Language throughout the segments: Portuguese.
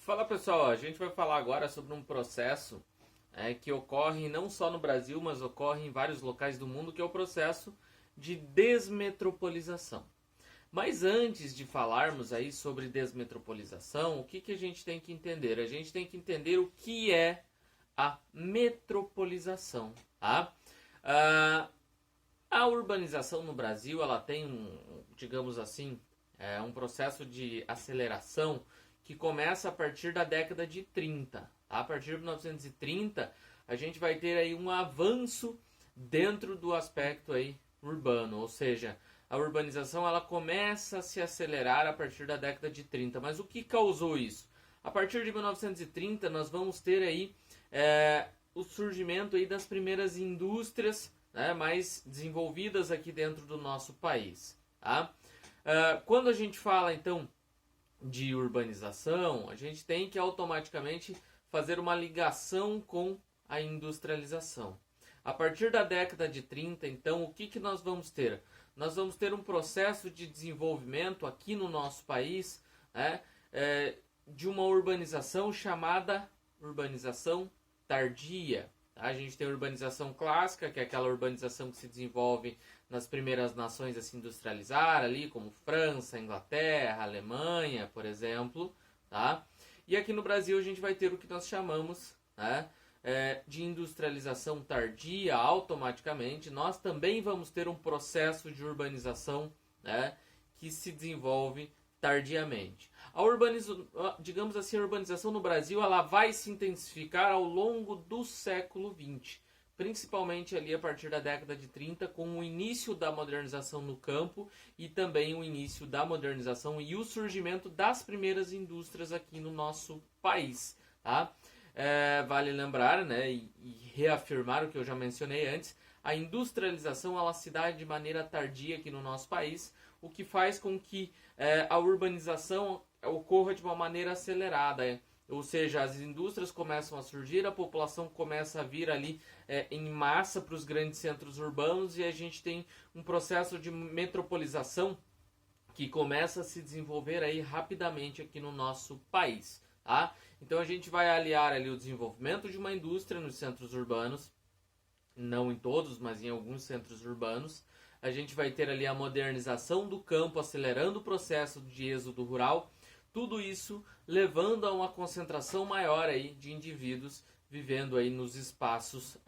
Fala pessoal, a gente vai falar agora sobre um processo que ocorre não só no Brasil, mas ocorre em vários locais do mundo, que é o processo de desmetropolização. Mas antes de falarmos aí sobre desmetropolização, o que a gente tem que entender? A gente tem que entender o que é a metropolização. Tá? A urbanização no Brasil ela tem digamos assim, um processo de aceleração que começa a partir da década de 30. Tá? A partir de 1930, a gente vai ter aí um avanço dentro do aspecto aí urbano, ou seja, a urbanização ela começa a se acelerar a partir da década de 30. Mas o que causou isso? A partir de 1930, nós vamos ter aí o surgimento aí das primeiras indústrias mais desenvolvidas aqui dentro do nosso país. Tá? Quando a gente fala, então, de urbanização, a gente tem que automaticamente fazer uma ligação com a industrialização. A partir da década de 30, então, o que nós vamos ter? Nós vamos ter um processo de desenvolvimento aqui no nosso país de uma urbanização chamada urbanização tardia. A gente tem a urbanização clássica, que é aquela urbanização que se desenvolve nas primeiras nações a se industrializar, ali como França, Inglaterra, Alemanha, por exemplo. Tá? E aqui no Brasil a gente vai ter o que nós chamamos de industrialização tardia. Automaticamente nós também vamos ter um processo de urbanização que se desenvolve tardiamente. Digamos assim, a urbanização no Brasil ela vai se intensificar ao longo do século XX, principalmente ali a partir da década de 30, com o início da modernização no campo e também o início da modernização e o surgimento das primeiras indústrias aqui no nosso país. Tá? Vale lembrar e reafirmar o que eu já mencionei antes, a industrialização ela se dá de maneira tardia aqui no nosso país, o que faz com que a urbanização ocorra de uma maneira acelerada. Ou seja, as indústrias começam a surgir, a população começa a vir ali em massa para os grandes centros urbanos e a gente tem um processo de metropolização que começa a se desenvolver aí rapidamente aqui no nosso país. Tá? Então a gente vai aliar ali o desenvolvimento de uma indústria nos centros urbanos, não em todos, mas em alguns centros urbanos. A gente vai ter ali a modernização do campo, acelerando o processo de êxodo rural. Tudo isso levando a uma concentração maior aí de indivíduos vivendo aí nos espaços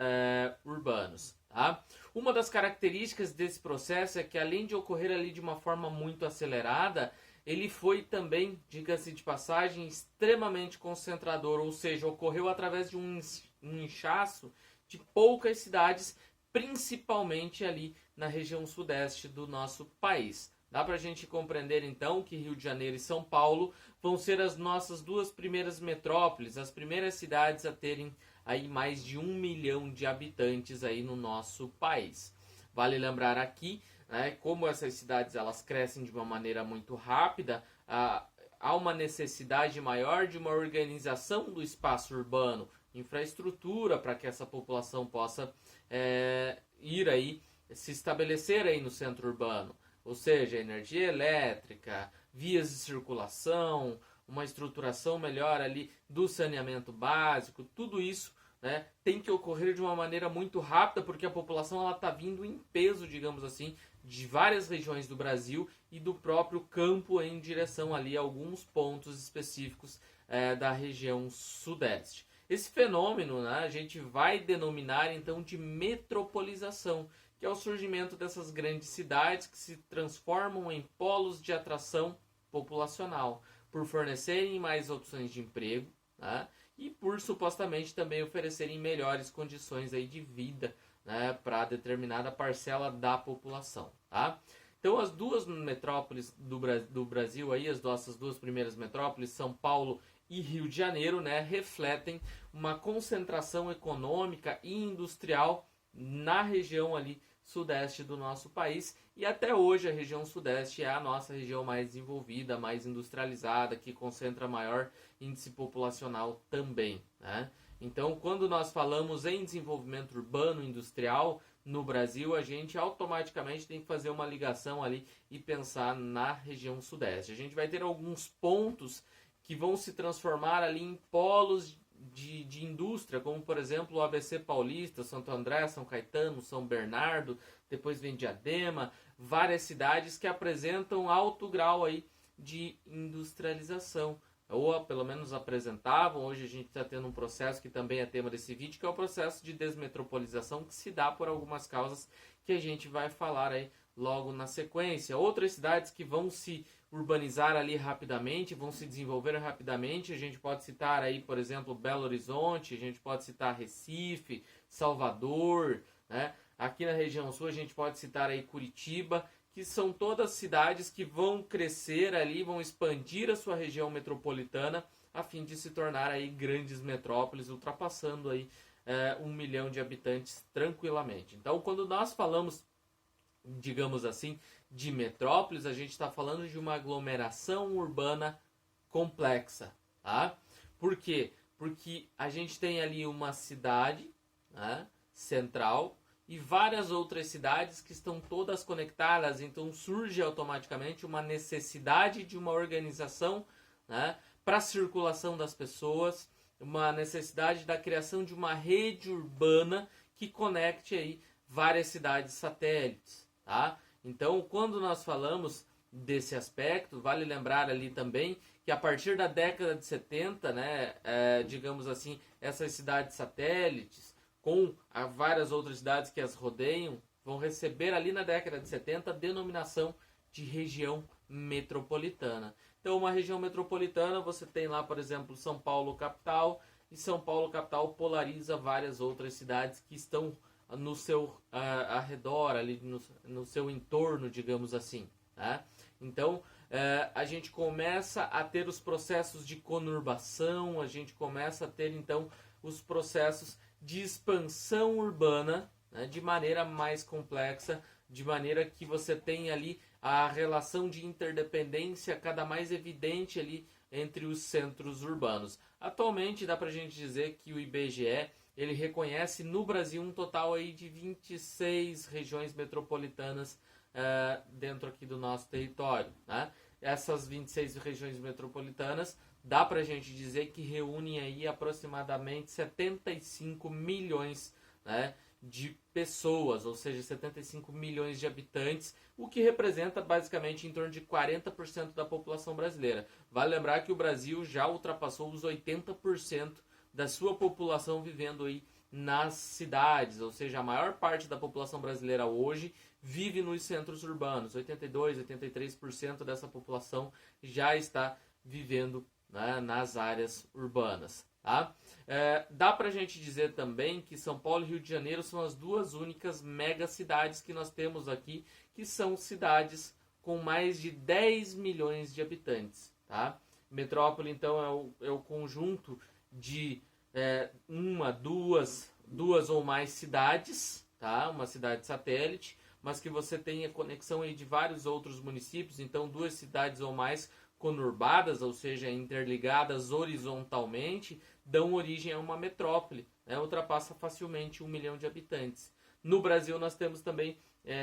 urbanos. Tá? Uma das características desse processo é que, além de ocorrer ali de uma forma muito acelerada, ele foi também, diga-se de passagem, extremamente concentrador, ou seja, ocorreu através de um inchaço de poucas cidades, principalmente ali na região sudeste do nosso país. Dá para a gente compreender então que Rio de Janeiro e São Paulo vão ser as nossas duas primeiras metrópoles, as primeiras cidades a terem aí mais de 1 milhão de habitantes aí no nosso país. Vale lembrar aqui, como essas cidades elas crescem de uma maneira muito rápida, há uma necessidade maior de uma organização do espaço urbano, infraestrutura para que essa população possa ir aí, se estabelecer aí no centro urbano. Ou seja, energia elétrica, vias de circulação, uma estruturação melhor ali do saneamento básico, tudo isso tem que ocorrer de uma maneira muito rápida, porque a população está vindo em peso, digamos assim, de várias regiões do Brasil e do próprio campo em direção ali a alguns pontos específicos da região sudeste. Esse fenômeno a gente vai denominar então de metropolização, que é o surgimento dessas grandes cidades que se transformam em polos de atração populacional, por fornecerem mais opções de emprego e por supostamente também oferecerem melhores condições aí de vida para determinada parcela da população. Tá? Então as duas metrópoles do Brasil, aí, as nossas duas primeiras metrópoles, São Paulo e Rio de Janeiro, refletem uma concentração econômica e industrial na região ali sudeste do nosso país, e até hoje a região sudeste é a nossa região mais desenvolvida, mais industrializada, que concentra maior índice populacional também. Então, quando nós falamos em desenvolvimento urbano industrial no Brasil, a gente automaticamente tem que fazer uma ligação ali e pensar na região sudeste. A gente vai ter alguns pontos que vão se transformar ali em polos de indústria, como por exemplo o ABC Paulista, Santo André, São Caetano, São Bernardo, depois vem Diadema, várias cidades que apresentam alto grau aí de industrialização, ou pelo menos apresentavam. Hoje a gente está tendo um processo que também é tema desse vídeo, que é o processo de desmetropolização, que se dá por algumas causas que a gente vai falar aí logo na sequência. Outras cidades que vão se urbanizar ali rapidamente, vão se desenvolver rapidamente, a gente pode citar aí, por exemplo, Belo Horizonte, a gente pode citar Recife, Salvador, né? Aqui na região sul a gente pode citar aí Curitiba, que são todas cidades que vão crescer ali, vão expandir a sua região metropolitana a fim de se tornar aí grandes metrópoles, ultrapassando aí 1 milhão de habitantes tranquilamente. Então, quando nós falamos, digamos assim, de metrópoles, a gente está falando de uma aglomeração urbana complexa, tá? Por quê? Porque a gente tem ali uma cidade, né, central, e várias outras cidades que estão todas conectadas, então surge automaticamente uma necessidade de uma organização, né, para a circulação das pessoas, uma necessidade da criação de uma rede urbana que conecte aí várias cidades satélites, tá? Então, quando nós falamos desse aspecto, vale lembrar ali também que a partir da década de 70, né, digamos assim, essas cidades satélites, com várias outras cidades que as rodeiam, vão receber ali na década de 70 a denominação de região metropolitana. Então, uma região metropolitana, você tem lá, por exemplo, São Paulo capital, e São Paulo capital polariza várias outras cidades que estão no seu arredor, ali no seu entorno, digamos assim, né? Então, a gente começa a ter os processos de conurbação, a gente começa a ter, então, os processos de expansão urbana, né, de maneira mais complexa, de maneira que você tem ali a relação de interdependência cada mais evidente ali entre os centros urbanos. Atualmente dá pra gente dizer que o IBGE ele reconhece no Brasil um total aí de 26 regiões metropolitanas dentro aqui do nosso território, né? Essas 26 regiões metropolitanas dá pra gente dizer que reúnem aí aproximadamente 75 milhões, né, de pessoas, ou seja, 75 milhões de habitantes, o que representa basicamente em torno de 40% da população brasileira. Vale lembrar que o Brasil já ultrapassou os 80% da sua população vivendo aí nas cidades, ou seja, a maior parte da população brasileira hoje vive nos centros urbanos. 82, 83% dessa população já está vivendo, né, nas áreas urbanas, tá? Dá pra gente dizer também que São Paulo e Rio de Janeiro são as duas únicas megacidades que nós temos aqui, que são cidades com mais de 10 milhões de habitantes, tá? Metrópole, então, é o conjunto de uma, duas ou mais cidades, tá? Uma cidade satélite, mas que você tenha conexão aí de vários outros municípios, então 2 cidades ou mais conurbadas, ou seja, interligadas horizontalmente, dão origem a uma metrópole, né? Ultrapassa facilmente 1 milhão de habitantes. No Brasil nós temos também,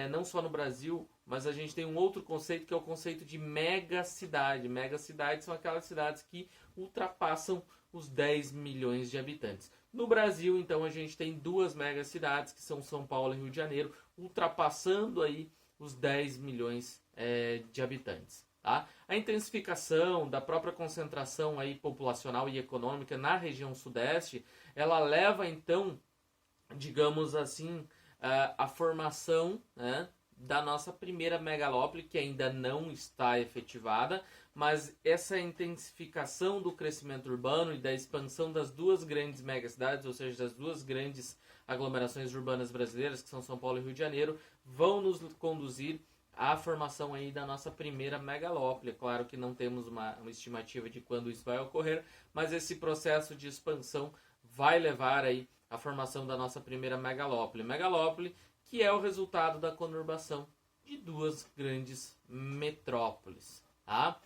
não só no Brasil, mas a gente tem um outro conceito que é o conceito de megacidade. Megacidades são aquelas cidades que ultrapassam os 10 milhões de habitantes. No Brasil, então, a gente tem 2 megacidades, que são São Paulo e Rio de Janeiro, ultrapassando aí os 10 milhões de habitantes. Tá? A intensificação da própria concentração aí populacional e econômica na região sudeste, ela leva então, digamos assim, a formação, né, da nossa primeira megalópole, que ainda não está efetivada, mas essa intensificação do crescimento urbano e da expansão das 2 grandes megacidades, ou seja, das 2 grandes aglomerações urbanas brasileiras, que são São Paulo e Rio de Janeiro, vão nos conduzir à formação aí da nossa primeira megalópole. Claro que não temos uma estimativa de quando isso vai ocorrer, mas esse processo de expansão vai levar aí à formação da nossa primeira megalópole. Megalópole que é o resultado da conurbação de 2 grandes metrópoles. Tá?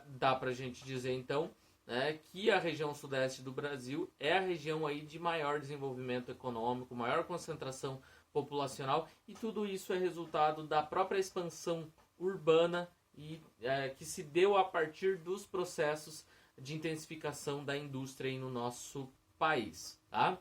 Dá pra gente dizer então, né, que a região sudeste do Brasil é a região aí de maior desenvolvimento econômico, maior concentração populacional, e tudo isso é resultado da própria expansão urbana e que se deu a partir dos processos de intensificação da indústria aí no nosso país, tá?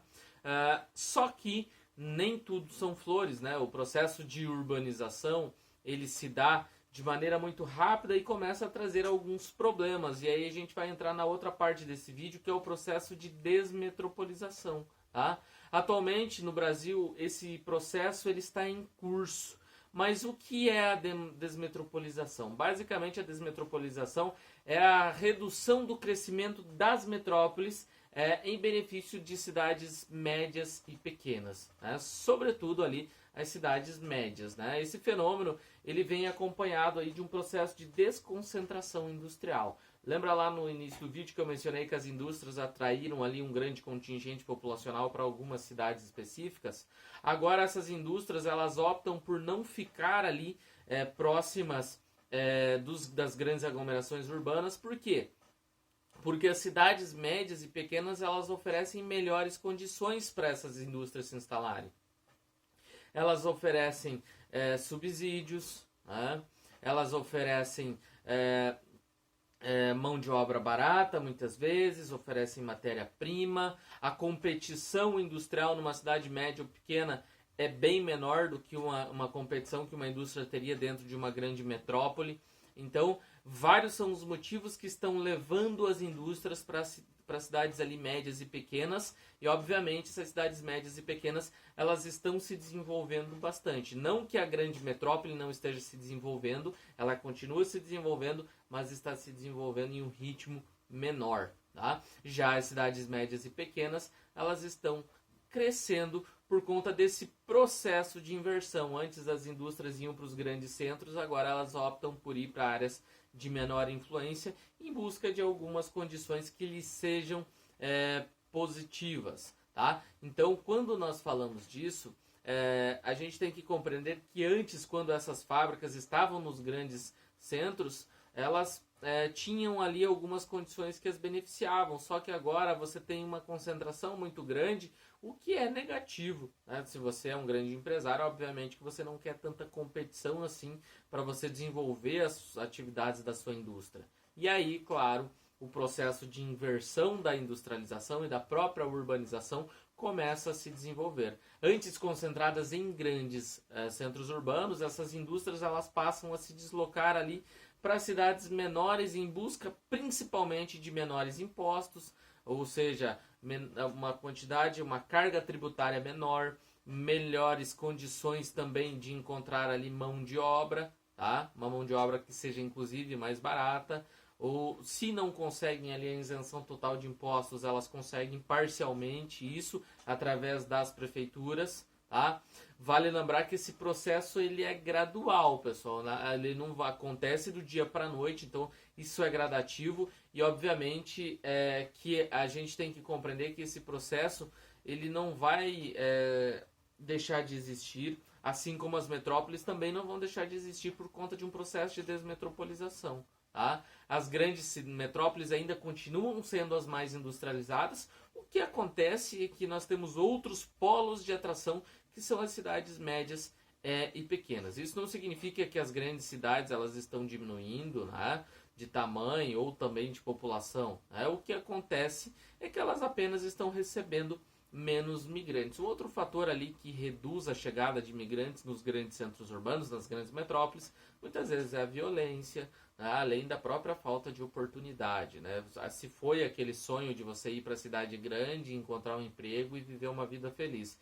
Só que nem tudo são flores, né? O processo de urbanização, ele se dá de maneira muito rápida e começa a trazer alguns problemas. E aí a gente vai entrar na outra parte desse vídeo, que é o processo de desmetropolização, tá? Atualmente, no Brasil, esse processo ele está em curso. Mas o que é a desmetropolização? Basicamente, a desmetropolização é a redução do crescimento das metrópoles em benefício de cidades médias e pequenas, né? Sobretudo ali as cidades médias, né? Esse fenômeno ele vem acompanhado aí de um processo de desconcentração industrial. Lembra lá no início do vídeo que eu mencionei que as indústrias atraíram ali um grande contingente populacional para algumas cidades específicas? Agora essas indústrias elas optam por não ficar ali próximas das grandes aglomerações urbanas. Por quê? Porque as cidades médias e pequenas elas oferecem melhores condições para essas indústrias se instalarem. Elas oferecem subsídios, né? Elas oferecem mão de obra barata, muitas vezes, oferecem matéria-prima. A competição industrial numa cidade média ou pequena é bem menor do que uma competição que uma indústria teria dentro de uma grande metrópole. Então, vários são os motivos que estão levando as indústrias para cidades ali médias e pequenas, e obviamente essas cidades médias e pequenas elas estão se desenvolvendo bastante. Não que a grande metrópole não esteja se desenvolvendo, ela continua se desenvolvendo, mas está se desenvolvendo em um ritmo menor, tá? Já as cidades médias e pequenas elas estão crescendo por conta desse processo de inversão. Antes as indústrias iam para os grandes centros, agora elas optam por ir para áreas de menor influência em busca de algumas condições que lhes sejam positivas, tá? Então, quando nós falamos disso, a gente tem que compreender que antes, quando essas fábricas estavam nos grandes centros, elas tinham ali algumas condições que as beneficiavam, só que agora você tem uma concentração muito grande, o que é negativo, né? Se você é um grande empresário, obviamente que você não quer tanta competição assim para você desenvolver as atividades da sua indústria. E aí, claro, o processo de inversão da industrialização e da própria urbanização começa a se desenvolver. Antes concentradas em grandes centros urbanos, essas indústrias elas passam a se deslocar ali para cidades menores em busca principalmente de menores impostos, ou seja, uma carga tributária menor, melhores condições também de encontrar ali mão de obra, tá? Uma mão de obra que seja inclusive mais barata, ou se não conseguem ali a isenção total de impostos, elas conseguem parcialmente isso através das prefeituras, tá? Vale lembrar que esse processo ele é gradual, pessoal, né? Ele não acontece do dia para a noite, então isso é gradativo e obviamente que a gente tem que compreender que esse processo ele não vai deixar de existir, assim como as metrópoles também não vão deixar de existir por conta de um processo de desmetropolização. Tá? As grandes metrópoles ainda continuam sendo as mais industrializadas. O que acontece é que nós temos outros polos de atração que são as cidades médias e pequenas. Isso não significa que as grandes cidades elas estão diminuindo, né, de tamanho ou também de população. Né? O que acontece é que elas apenas estão recebendo menos migrantes. Um outro fator ali que reduz a chegada de migrantes nos grandes centros urbanos, nas grandes metrópoles, muitas vezes é a violência, né? Além da própria falta de oportunidade. Né? Se foi aquele sonho de você ir para a cidade grande, encontrar um emprego e viver uma vida feliz.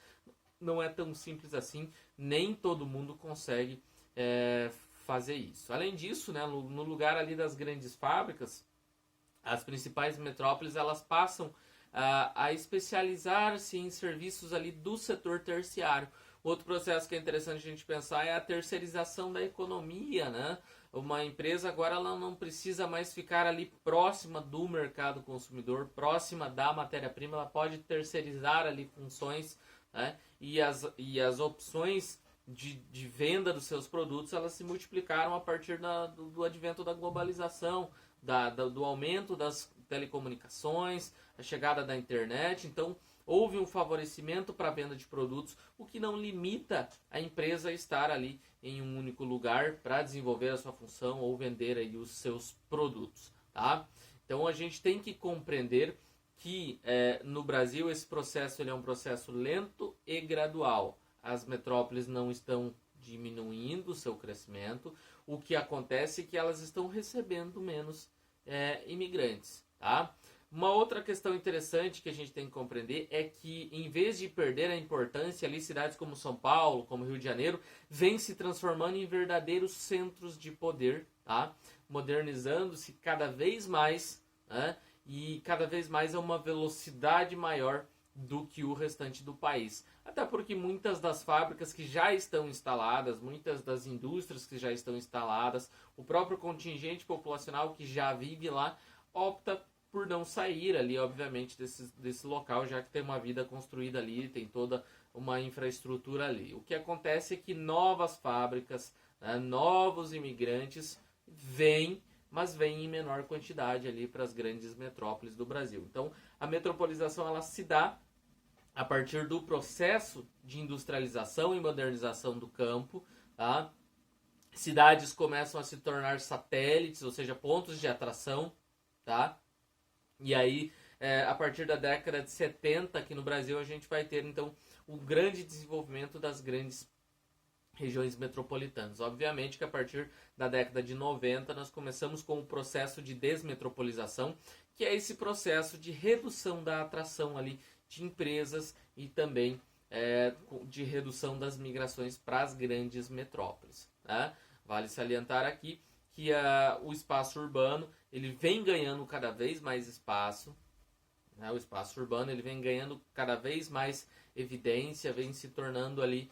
Não é tão simples assim, nem todo mundo consegue fazer isso. Além disso, né, no lugar ali das grandes fábricas, as principais metrópoles elas passam a especializar-se em serviços ali do setor terciário. Outro processo que é interessante a gente pensar é a terceirização da economia, né? Uma empresa agora ela não precisa mais ficar ali próxima do mercado consumidor, próxima da matéria-prima, ela pode terceirizar ali funções, né? E as opções de venda dos seus produtos elas se multiplicaram a partir do advento da globalização, do aumento das telecomunicações, a chegada da internet. Então houve um favorecimento para a venda de produtos, o que não limita a empresa a estar ali em um único lugar para desenvolver a sua função ou vender aí os seus produtos, tá? Então a gente tem que compreender que no Brasil esse processo ele é um processo lento e gradual. As metrópoles não estão diminuindo o seu crescimento, o que acontece é que elas estão recebendo menos imigrantes. Tá? Uma outra questão interessante que a gente tem que compreender é que, em vez de perder a importância ali, cidades como São Paulo, como Rio de Janeiro, vêm se transformando em verdadeiros centros de poder, tá? Modernizando-se cada vez mais, né? E cada vez mais a uma velocidade maior do que o restante do país. Até porque muitas das fábricas que já estão instaladas, muitas das indústrias que já estão instaladas, o próprio contingente populacional que já vive lá, opta por não sair ali, obviamente, desse local, já que tem uma vida construída ali, tem toda uma infraestrutura ali. O que acontece é que novas fábricas, né, novos imigrantes vêm, mas vêm em menor quantidade ali para as grandes metrópoles do Brasil. Então, a metropolização ela se dá a partir do processo de industrialização e modernização do campo, tá? Cidades começam a se tornar satélites, ou seja, pontos de atração, tá? E aí, a partir da década de 70, aqui no Brasil, a gente vai ter, então, o grande desenvolvimento das grandes regiões metropolitanas. Obviamente que a partir da década de 90, nós começamos com o processo de desmetropolização, que é esse processo de redução da atração ali de empresas e também de redução das migrações para as grandes metrópoles. Né? Vale salientar aqui que o espaço urbano ele vem ganhando cada vez mais espaço, né? O espaço urbano ele vem ganhando cada vez mais evidência, vem se tornando ali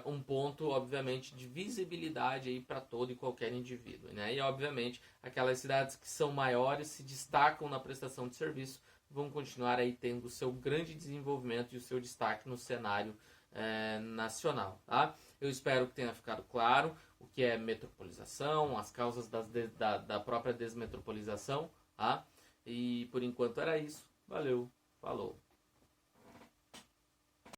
um ponto, obviamente, de visibilidade para todo e qualquer indivíduo. Né? E, obviamente, aquelas cidades que são maiores, se destacam na prestação de serviço, vão continuar aí tendo o seu grande desenvolvimento e o seu destaque no cenário nacional. Tá? Eu espero que tenha ficado claro o que é metropolização, as causas da própria desmetropolização. Tá? E por enquanto era isso. Valeu, falou.